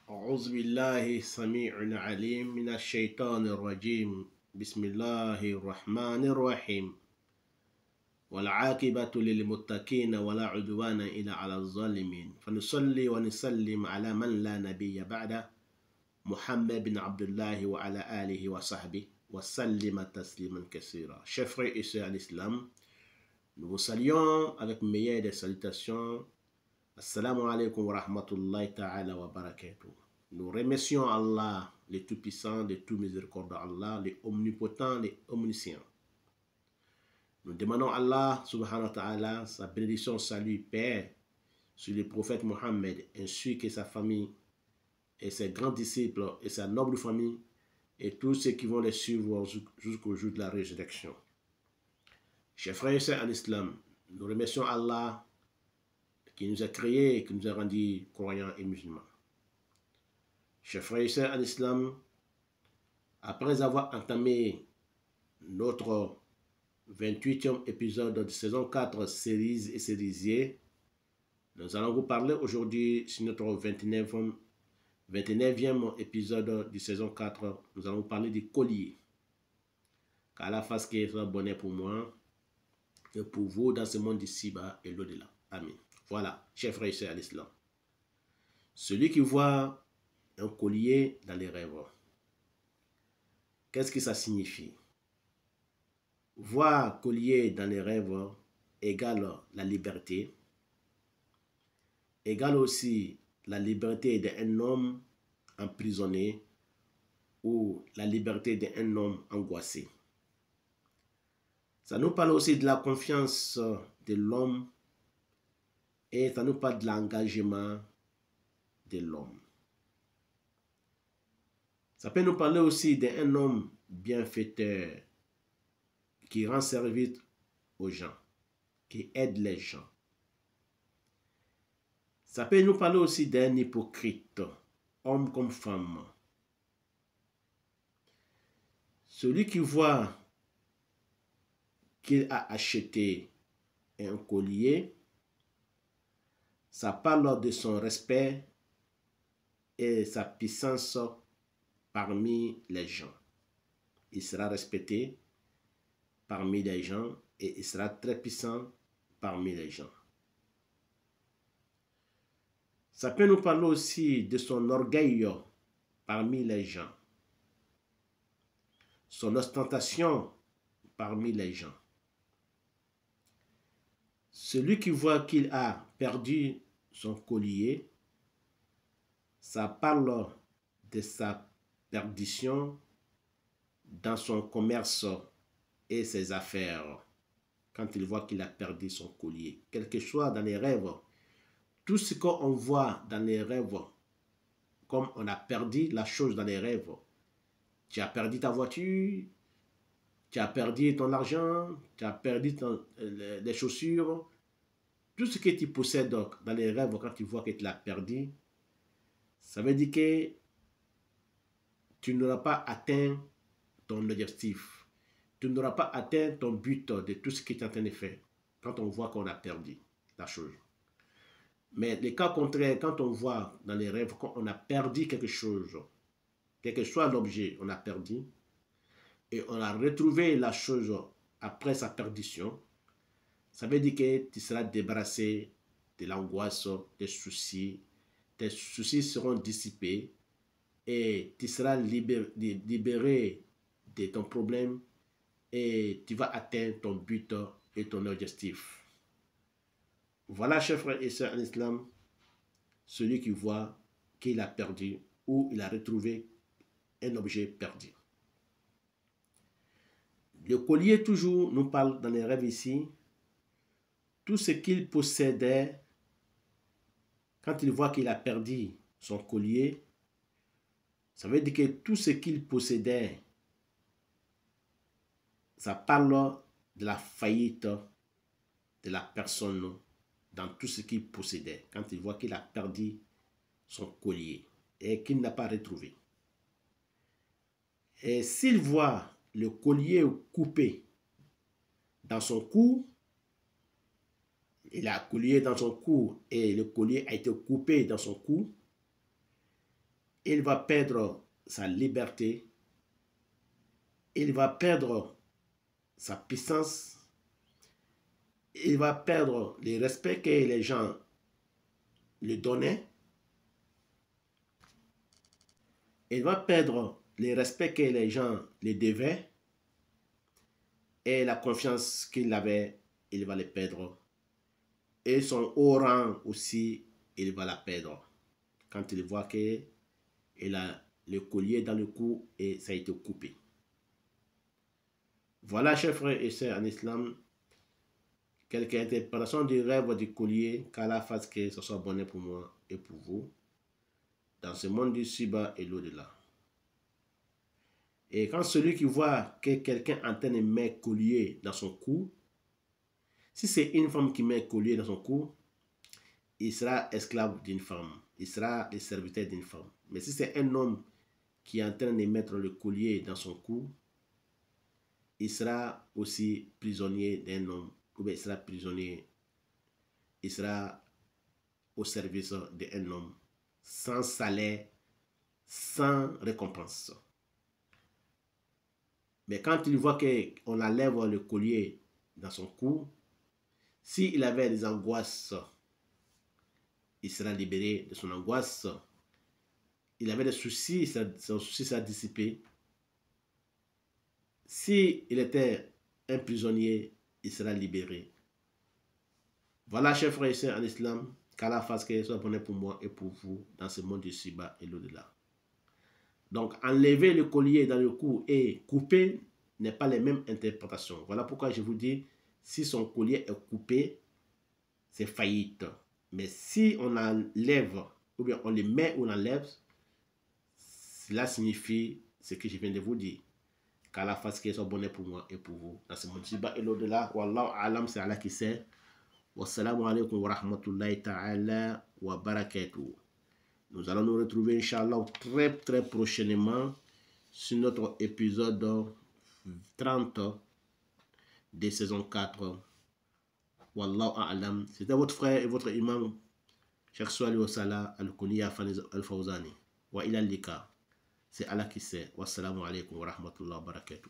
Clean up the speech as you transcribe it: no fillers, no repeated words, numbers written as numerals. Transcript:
أعوذ بالله السميع العليم من الشيطان الرجيم بسم الله الرحمن الرحيم والعاقبة للمتقين ولا عدوان إلا على الظالمين فنصلي ونسلم على من لا نبي بعده محمد بن عبد الله وعلى آله وصحبه وسلم تسليما كثيرا. Chers frères et sœurs à l'islam, nous vous saluons avec meilleure des salutations. Assalamu alaikum wa rahmatullahi ta'ala wa barakatuh. Nous remercions Allah, le Tout-Puissant, le Tout-Miséricordieux Allah, le Omnipotent, le Omniscient. Nous demandons à Allah, subhanahu wa ta'ala, sa bénédiction, salut, paix sur le prophète Mohammed, ainsi que sa famille et ses grands disciples et sa noble famille et tous ceux qui vont les suivre jusqu'au jour de la résurrection. Chers frères et sœurs en islam, nous remercions Allah qui nous a créés et qui nous a rendus croyants et musulmans. Chers frères et sœurs en islam, après avoir entamé notre 28e épisode de saison 4 séries et sérisiers, nous allons vous parler aujourd'hui sur notre 29e épisode de saison 4. Nous allons vous parler du collier. Qu'Allah fasse qu'il soit bonheur pour moi et pour vous dans ce monde d'ici-bas et l'au-delà. Amen. Voilà, chers frères et sœurs à l'islam. Celui qui voit un collier dans les rêves, qu'est-ce que ça signifie? Voir collier dans les rêves égale la liberté, égale aussi la liberté d'un homme emprisonné ou la liberté d'un homme angoissé. Ça nous parle aussi de la confiance de l'homme et ça nous parle de l'engagement de l'homme. Ça peut nous parler aussi d'un homme bienfaiteur qui rend service aux gens, qui aide les gens. Ça peut nous parler aussi d'un hypocrite, homme comme femme. Celui qui voit qu'il a acheté un collier, ça parle de son respect et sa puissance parmi les gens. Il sera respecté parmi les gens et il sera très puissant parmi les gens. Ça peut nous parler aussi de son orgueil parmi les gens, son ostentation parmi les gens. Celui qui voit qu'il a perdu son collier, ça parle de sa perdition dans son commerce et ses affaires. Quand il voit qu'il a perdu son collier, quelque chose dans les rêves, tout ce qu'on voit dans les rêves, comme on a perdu la chose dans les rêves, tu as perdu ta voiture, tu as perdu ton argent, tu as perdu les chaussures, tout ce que tu possèdes dans les rêves, quand tu vois que tu l'as perdu, ça veut dire que tu n'auras pas atteint ton objectif. Tu n'auras pas atteint ton but de tout ce que tu es en train de faire quand on voit qu'on a perdu la chose. Mais le cas contraire, quand on voit dans les rêves qu'on a perdu quelque chose, quel que soit l'objet, on a perdu, et on a retrouvé la chose après sa perdition, ça veut dire que tu seras débarrassé de l'angoisse, des soucis, tes soucis seront dissipés et tu seras libéré de ton problème et tu vas atteindre ton but et ton objectif. Voilà, chers frères et sœurs en islam, celui qui voit qu'il a perdu ou il a retrouvé un objet perdu. Le collier toujours nous parle dans les rêves ici, tout ce qu'il possédait, quand il voit qu'il a perdu son collier, ça veut dire que tout ce qu'il possédait, ça parle de la faillite de la personne dans tout ce qu'il possédait, quand il voit qu'il a perdu son collier et qu'il n'a pas retrouvé. Et s'il voit le collier coupé dans son cou, il a un collier dans son cou et le collier a été coupé dans son cou, il va perdre sa liberté, il va perdre sa puissance, il va perdre le respect que les gens lui donnaient, il va perdre le respect que les gens lui devaient et la confiance qu'il avait, il va le perdre. Et son haut rang aussi, il va la perdre. Quand il voit qu'il a le collier dans le cou et ça a été coupé. Voilà, chers frères et sœurs en islam, quelques interprétations du rêve du collier, qu'Allah fasse que ce soit bonheur pour moi et pour vous, dans ce monde du ci-bas et l'au-delà. Et quand celui qui voit que quelqu'un en train de mettre collier dans son cou, si c'est une femme qui met collier dans son cou, il sera esclave d'une femme, il sera le serviteur d'une femme. Mais si c'est un homme qui est en train de mettre le collier dans son cou, il sera aussi prisonnier d'un homme, ou bien il sera prisonnier, il sera au service d'un homme, sans salaire, sans récompense. Mais quand il voit qu'on enlève le collier dans son cou, s'il avait des angoisses, il sera libéré de son angoisse. Il avait des soucis, son souci sera dissipé. S'il était un prisonnier, il sera libéré. Voilà, chers frères et sœurs en islam, qu'Allah fasse que ce soit bonheur pour moi et pour vous dans ce monde ici-bas et l'au-delà. Donc, enlever le collier dans le cou et couper n'est pas les mêmes interprétations. Voilà pourquoi je vous dis, si son collier est coupé, c'est faillite. Mais si on enlève, ou bien on le met ou on enlève, cela signifie ce que je viens de vous dire. Qu'Allah fasse que ce soit bonheur pour moi et pour vous dans ce monde ici-bas et l'au-delà. Wallahu alam, c'est Allah qui sait. Wassalamu alaikum wa rahmatullahi ta'ala wa barakatuh. Nous allons nous retrouver, Inch'Allah, très prochainement sur notre épisode 30 de saison 4. Wallahu a'lam. C'était votre frère et votre imam, Cheikh Swali Osala Al-Kuniya Al-Fawzani. Wa ila lika. C'est Allah qui sait. Wassalamu alaikum wa rahmatullahi wa barakatuh.